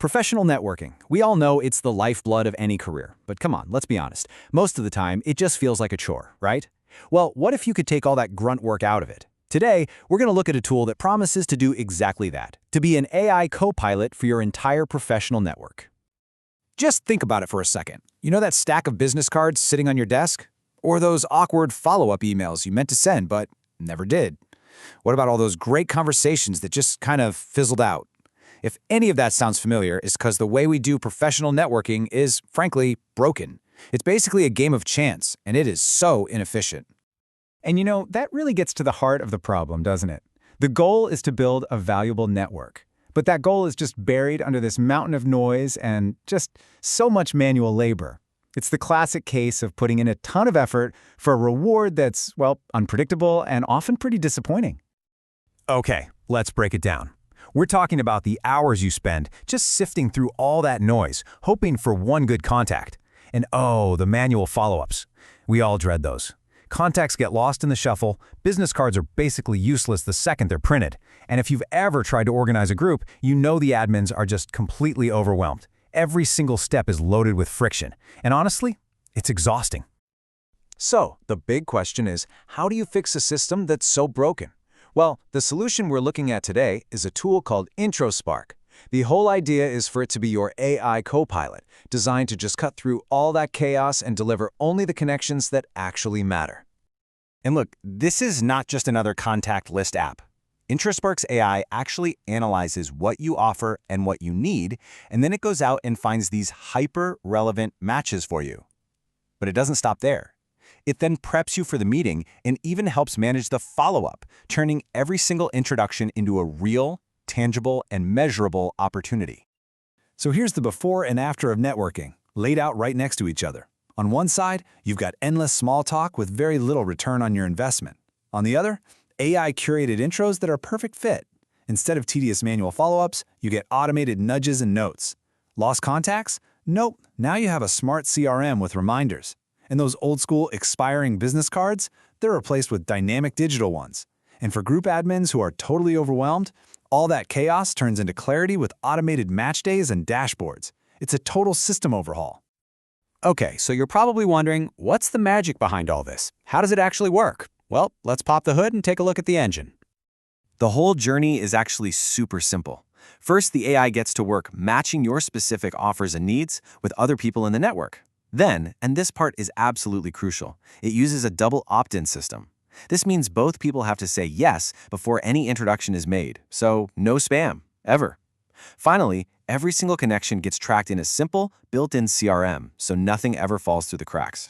Professional networking. We all know it's the lifeblood of any career, but come on, let's be honest. Most of the time, it just feels like a chore, right? Well, what if you could take all that grunt work out of it? Today, we're going to look at a tool that promises to do exactly that, to be an AI co-pilot for your entire professional network. Just think about it for a second. You know that stack of business cards sitting on your desk? Or those awkward follow-up emails you meant to send but never did? What about all those great conversations that just kind of fizzled out? If any of that sounds familiar, it's because the way we do professional networking is, frankly, broken. It's basically a game of chance, and it is so inefficient. And you know, that really gets to the heart of the problem, doesn't it? The goal is to build a valuable network. But that goal is just buried under this mountain of noise and just so much manual labor. It's the classic case of putting in a ton of effort for a reward that's, well, unpredictable and often pretty disappointing. Okay, let's break it down. We're talking about the hours you spend just sifting through all that noise, hoping for one good contact. And oh, the manual follow-ups. We all dread those. Contacts get lost in the shuffle, business cards are basically useless the second they're printed. And if you've ever tried to organize a group, you know the admins are just completely overwhelmed. Every single step is loaded with friction. And honestly, it's exhausting. So, the big question is, how do you fix a system that's so broken? Well, the solution we're looking at today is a tool called IntroSpark. The whole idea is for it to be your AI co-pilot, designed to just cut through all that chaos and deliver only the connections that actually matter. And look, this is not just another contact list app. IntroSpark's AI actually analyzes what you offer and what you need, and then it goes out and finds these hyper-relevant matches for you. But it doesn't stop there. It then preps you for the meeting and even helps manage the follow-up, turning every single introduction into a real, tangible, and measurable opportunity. So here's the before and after of networking, laid out right next to each other. On one side, you've got endless small talk with very little return on your investment. On the other, AI-curated intros that are a perfect fit. Instead of tedious manual follow-ups, you get automated nudges and notes. Lost contacts? Nope, now you have a smart CRM with reminders. And those old-school expiring business cards? They're replaced with dynamic digital ones. And for group admins who are totally overwhelmed, all that chaos turns into clarity with automated match days and dashboards. It's a total system overhaul. Okay, so you're probably wondering, what's the magic behind all this? How does it actually work? Well, let's pop the hood and take a look at the engine. The whole journey is actually super simple. First, the AI gets to work matching your specific offers and needs with other people in the network. Then, and this part is absolutely crucial, it uses a double opt-in system. This means both people have to say yes before any introduction is made, so no spam, ever. Finally, every single connection gets tracked in a simple, built-in CRM, so nothing ever falls through the cracks.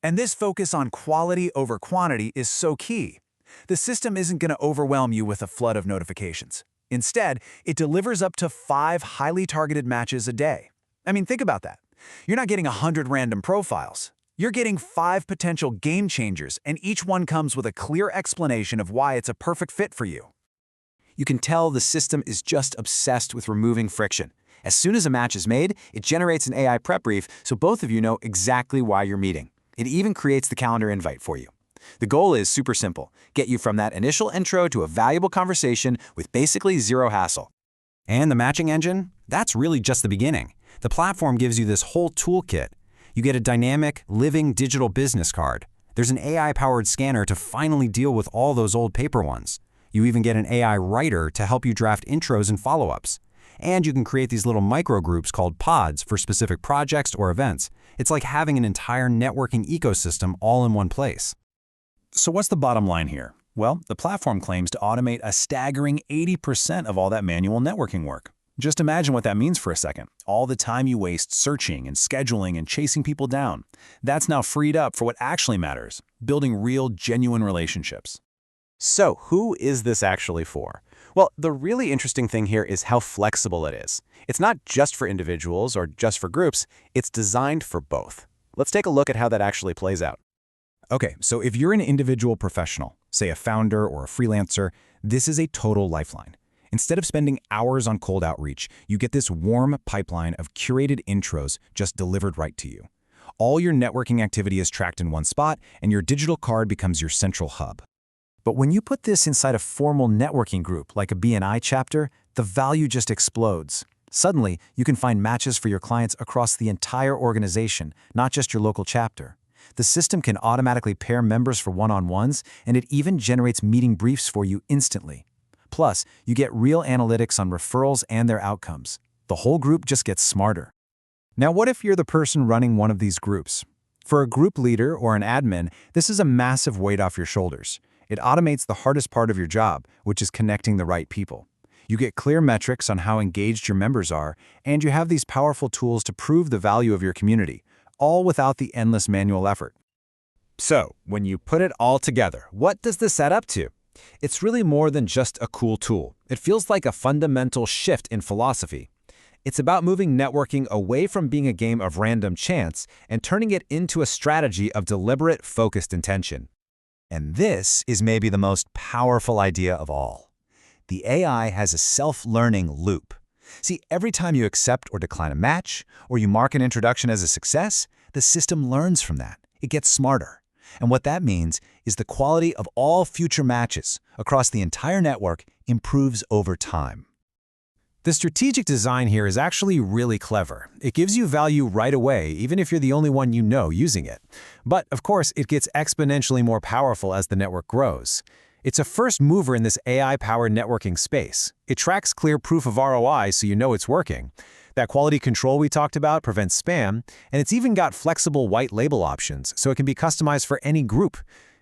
And this focus on quality over quantity is so key. The system isn't going to overwhelm you with a flood of notifications. Instead, it delivers up to 5 highly targeted matches a day. I mean, think about that. You're not getting 100 random profiles. You're getting 5 potential game changers, and each one comes with a clear explanation of why it's a perfect fit for you. You can tell the system is just obsessed with removing friction. As soon as a match is made, it generates an AI prep brief so both of you know exactly why you're meeting. It even creates the calendar invite for you. The goal is super simple: get you from that initial intro to a valuable conversation with basically zero hassle. And the matching engine? That's really just the beginning. The platform gives you this whole toolkit. You get a dynamic, living digital business card. There's an AI-powered scanner to finally deal with all those old paper ones. You even get an AI writer to help you draft intros and follow-ups. And you can create these little microgroups called pods for specific projects or events. It's like having an entire networking ecosystem all in one place. So what's the bottom line here? Well, the platform claims to automate a staggering 80% of all that manual networking work. Just imagine what that means for a second. All the time you waste searching and scheduling and chasing people down. That's now freed up for what actually matters: building real, genuine relationships. So, who is this actually for? Well, the really interesting thing here is how flexible it is. It's not just for individuals or just for groups, it's designed for both. Let's take a look at how that actually plays out. Okay, so if you're an individual professional, say a founder or a freelancer, this is a total lifeline. Instead of spending hours on cold outreach, you get this warm pipeline of curated intros just delivered right to you. All your networking activity is tracked in one spot, and your digital card becomes your central hub. But when you put this inside a formal networking group like a BNI chapter, the value just explodes. Suddenly, you can find matches for your clients across the entire organization, not just your local chapter. The system can automatically pair members for one-on-ones, and it even generates meeting briefs for you instantly. Plus, you get real analytics on referrals and their outcomes. The whole group just gets smarter. Now, what if you're the person running one of these groups? For a group leader or an admin, this is a massive weight off your shoulders. It automates the hardest part of your job, which is connecting the right people. You get clear metrics on how engaged your members are, and you have these powerful tools to prove the value of your community, all without the endless manual effort. So, when you put it all together, what does this add up to? It's really more than just a cool tool. It feels like a fundamental shift in philosophy. It's about moving networking away from being a game of random chance and turning it into a strategy of deliberate, focused intention. And this is maybe the most powerful idea of all. The AI has a self-learning loop. See, every time you accept or decline a match, or you mark an introduction as a success, the system learns from that. It gets smarter. And what that means is the quality of all future matches across the entire network improves over time. The strategic design here is actually really clever. It gives you value right away, even if you're the only one you know using it. But, of course, it gets exponentially more powerful as the network grows. It's a first mover in this AI-powered networking space. It tracks clear proof of ROI so you know it's working. That quality control we talked about prevents spam, and it's even got flexible white label options so it can be customized for any group.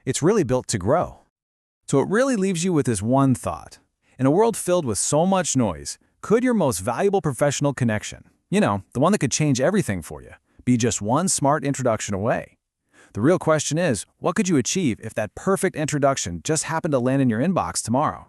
It's really built to grow. So it really leaves you with this one thought. In a world filled with so much noise, could your most valuable professional connection, the one that could change everything for you, be just one smart introduction away? The real question is, what could you achieve if that perfect introduction just happened to land in your inbox tomorrow?